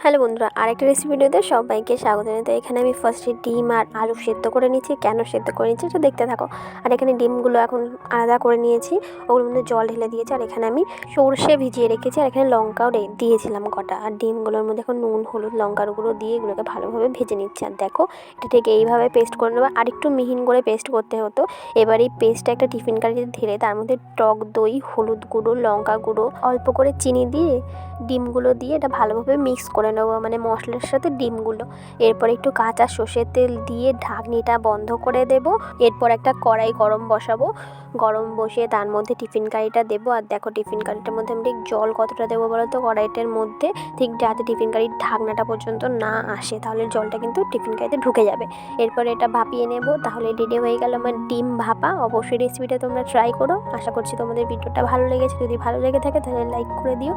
Hello বন্ধুরা, আরেকটা recipe ভিডিওতে সবাইকে স্বাগত জানাই। তো এখানে আমি ফার্স্টে ডিম আর আলু সেদ্ধ করে নিচ্ছি। কেন সেদ্ধ করে নিচ্ছি এটা দেখতে থাকো। আর এখানে ডিমগুলো এখন আলাদা করে নিয়েছি, ওগুলোর মধ্যে জল ঢেলে দিয়েছি। আর এখানে আমি সর্ষে ভিজিয়ে রেখেছি, আর এখানে লঙ্কাও দিয়েছিলাম কটা। আর ডিমগুলোর মধ্যে এখন নুন, হলুদ, লঙ্কার গুঁড়ো দিয়ে এগুলোকে ভালোভাবে ভেজে নিচ্ছি। আর দেখো, এটা ঠিক এইভাবে পেস্ট করে নেবো, আর একটু মিহিন করে পেস্ট করতে হতো। এবার এই পেস্টটা একটা টিফিন কারিতে ঢেলে তার মধ্যে টক দই, হলুদ গুঁড়ো, লঙ্কা গুঁড়ো, অল্প করে চিনি দিয়ে ডিমগুলো দিয়ে এটা ভালোভাবে মিক্স করে নেবো, মানে মশলার সাথে ডিমগুলো। এরপর একটু কাঁচা সর্ষের তেল দিয়ে ঢাকনিটা বন্ধ করে দেব। এরপর একটা কড়াই গরম বসাবো, গরম বসিয়ে তার মধ্যে টিফিন কারিটা দেবো। আর দেখো, টিফিন কারিটার মধ্যে আমি ঠিক জল কতটা দেবো বলো তো, কড়াইটার মধ্যে ঠিক যাতে টিফিন কারির ঢাকনাটা পর্যন্ত না আসে, তাহলে জলটা কিন্তু টিফিন কারিতে ঢুকে যাবে। এরপর এটা ভাপিয়ে নেব, তাহলে রেডি হয়ে গেল আমার ডিম ভাপা। অবশ্যই রেসিপিটা তোমরা ট্রাই করো। আশা করছি তোমাদের ভিডিওটা ভালো লেগেছে। যদি ভালো লেগে থাকে তাহলে লাইক করে দিও।